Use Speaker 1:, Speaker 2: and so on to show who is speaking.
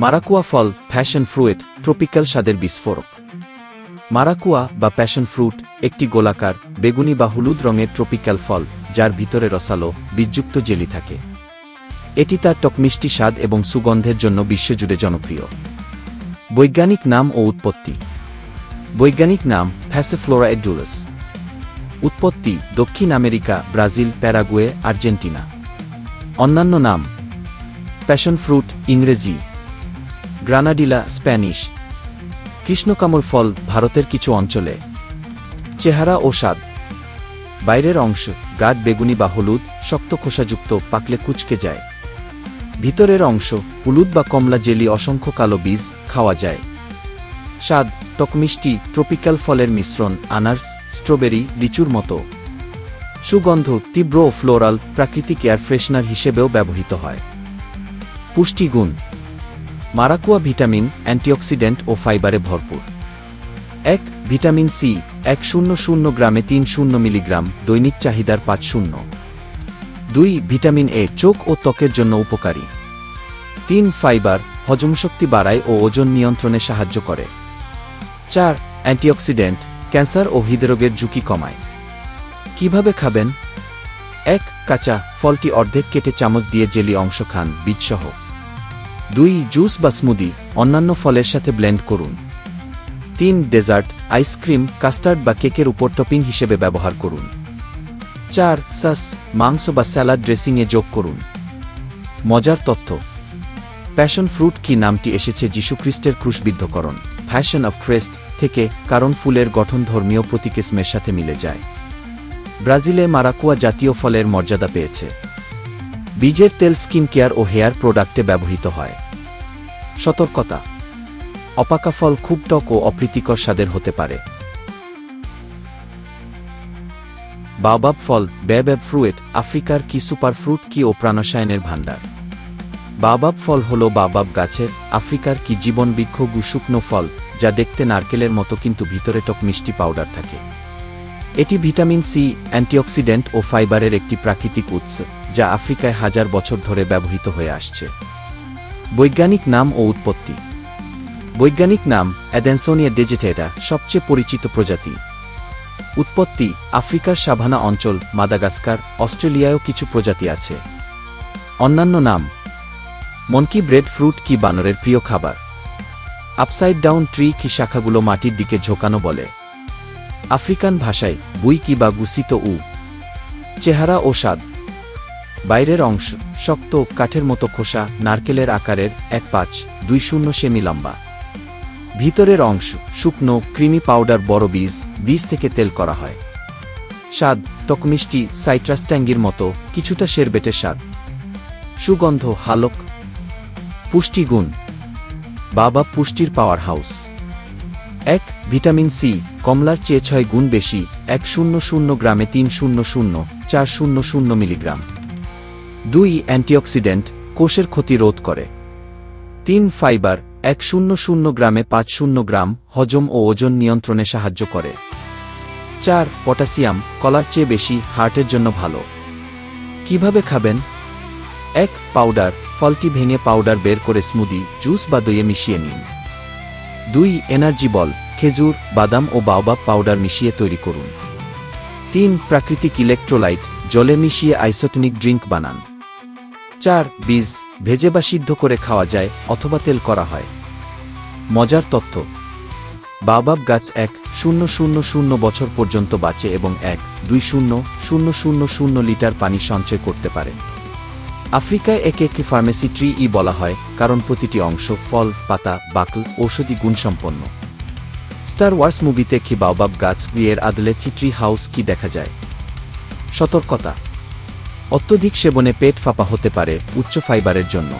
Speaker 1: মারাকুয়া ফল, passion fruit, tropical স্বাদের বিস্ফোরক। মারাকুয়া বা প্যাশন ফ্রুট একটি গোলাকার, বেগুনি বা হলুদ রঙের ট্রপিক্যাল ফল যার ভিতরে রসালো, বীজযুক্ত জেলি থাকে। এটি তার টকমিষ্টি স্বাদ এবং সুগন্ধের জন্য বিশ্বজুড়ে জনপ্রিয়। বৈজ্ঞানিক নাম ও উৎপত্তি। বৈজ্ঞানিক নাম প্যাসিফ্লোরা এডুলাস। উৎপত্তি দক্ষিণ আমেরিকা, ব্রাজিল, প্যারাগুয়ে, আর্জেন্টিনা। অন্যান্য নাম প্যাশন ফ্রুট ইংরেজি, গ্রানাডিলা স্প্যানিশ। কৃষ্ণকামল ফল ভারতের কিছু অঞ্চলে। চেহারা ও স্বাদ। বাইরের অংশ গাঢ় বেগুনি বা হলুদ, শক্ত খোসাযুক্ত, পাকলে কুঁচকে যায়। ভিতরের অংশ হলুদ বা কমলা জেলি, অসংখ্য কালো বীজ, খাওয়া যায়। স্বাদ টকমিষ্টি, ট্রপিক্যাল ফলের মিশ্রণ, আনারস, স্ট্রবেরি, লিচুর মতো। সুগন্ধ তীব্র ও ফ্লোরাল, প্রাকৃতিক এয়ার ফ্রেশনার হিসেবেও ব্যবহৃত হয়। পুষ্টিগুণ। মারাকুয়া ভিটামিন, অ্যান্টিঅক্সিডেন্ট ও ফাইবারে ভরপুর। ১. ভিটামিন সি 100 গ্রামে ৩০০ মিলিগ্রাম, দৈনিক চাহিদার ৫০। ২. ভিটামিন এ চোখ ও ত্বকের জন্য উপকারী। ৩. ফাইবার হজমশক্তি বাড়ায় ও ওজন নিয়ন্ত্রণে সাহায্য করে। ৪. অ্যান্টিঅক্সিডেন্ট ক্যান্সার ও হৃদরোগের ঝুঁকি কমায়। কিভাবে খাবেন? ১. কাঁচা ফলটি অর্ধেক কেটে চামচ দিয়ে জেলি অংশ খান, বীজসহ। ২. জুস বা স্মুদি অন্যান্য ফলের সাথে ব্লেন্ড করুন। ৩. ডেজার্ট আইসক্রিম, কাস্টার্ড বা কেকের উপর টপিং হিসেবে ব্যবহার করুন। ৪. সস মাংস বা স্যালাড ড্রেসিংয়ে যোগ করুন। মজার তথ্য। প্যাশন ফ্রুট কি নামটি এসেছে যীশুখ্রিস্টের ক্রুশবিদ্ধকরণ প্যাশন অফ ক্রাইস্ট থেকে, কারণ ফুলের গঠন ধর্মীয় প্রতীকের সাথে মিলে যায়। ব্রাজিলে মারাকুয়া জাতীয় ফলের মর্যাদা পেয়েছে। বীজের তেল স্কিন কেয়ার ও হেয়ার প্রোডাক্টে ব্যবহৃত হয়। সতর্কতা: অপাকা ফল খুব টক ও অপ্রীতিকর স্বাদের হতে পারে। বাওবাব ফল, বাওবাব ফ্রুট আফ্রিকার কি সুপারফ্রুট কি ও প্রাণরসায়নের ভাণ্ডার। বাওবাব ফল হল বাওবাব গাছের আফ্রিকার কি জীবন বৃক্ষ, শুকনো ফল যা দেখতে নারকেলের মতো কিন্তু ভিতরে টক মিষ্টি পাউডার থাকে। এটি ভিটামিন সি, অ্যান্টিঅক্সিডেন্ট ও ফাইবারের একটি প্রাকৃতিক উৎস যা আফ্রিকায় হাজার বছর ধরে ব্যবহৃত হয়ে আসছে। বৈজ্ঞানিক নাম ও উৎপত্তি। বৈজ্ঞানিক নাম অ্যাডেনসোনিয়া ডিজিটেটা, সবচেয়ে পরিচিত প্রজাতি। উৎপত্তি আফ্রিকার সাভানা অঞ্চল, মাদাগাস্কার, অস্ট্রেলিয়ায়ও কিছু প্রজাতি আছে। অন্যান্য নাম মনকি ব্রেড ফ্রুট কি বানরের প্রিয় খাবার। আপসাইড ডাউন ট্রি কি শাখাগুলো মাটির দিকে ঝোঁকানো বলে। আফ্রিকান ভাষায় বুই কি বা গুসিত উ। চেহারা ও স্বাদ। বাইরের অংশ শক্ত, কাঠের মতো খোসা, নারকেলের আকারের, 1.5-2 সেমি লম্বা। ভিতরের অংশ শুকনো, ক্রিমি পাউডার, বড় বীজ, বীজ থেকে তেল করা হয়। স্বাদ টকমিষ্টি, সাইট্রাস ট্যাঙ্গির মতো, কিছুটা শেরবেটের স্বাদ। সুগন্ধ হালক। পুষ্টিগুণ। বাওবাব পুষ্টির পাওয়ার হাউস। ১. ভিটামিন সি কমলার চেয়ে ৬ গুণ বেশি, 100 গ্রামে 300-400 মিলিগ্রাম। ২. অ্যান্টিঅক্সিডেন্ট কোষের ক্ষতি রোধ করে। ৩. ফাইবার 100 গ্রামে 500 গ্রাম, হজম ও ওজন নিয়ন্ত্রণে সাহায্য করে। ৪. পটাশিয়াম কলার চেয়ে বেশি, হার্টের জন্য ভালো। কিভাবে খাবেন? ১. পাউডার ফলটি ভেঙে পাউডার বের করে স্মুদি, জুস বা দইয়ে মিশিয়ে নিন। ২. এনার্জি বল খেজুর, বাদাম ও বাওবাব পাউডার মিশিয়ে তৈরি করুন। ৩. প্রাকৃতিক ইলেকট্রোলাইট জলে মিশিয়ে আইসোটনিক ড্রিঙ্ক বানান। ৪. বীজ ভেজে বা সিদ্ধ করে খাওয়া যায় অথবা তেল করা হয়। মজার তথ্য। বাওবাব গাছ 1,000 বছর পর্যন্ত বাঁচে এবং 1,2,000 লিটার পানি সঞ্চয় করতে পারে। আফ্রিকায় একে একটি ফার্মেসি ট্রি বলা হয় কারণ প্রতিটি অংশ ফল, পাতা, বাকল ঔষধি গুণসম্পন্ন। স্টার ওয়ার্স মুভিতে কি বাওবাব গাছ এর আদলে ট্রি হাউস কি দেখা যায়। সতর্কতা: অত্যধিক সেবনে পেট ফাঁপা হতে পারে, উচ্চ ফাইবারের জন্য।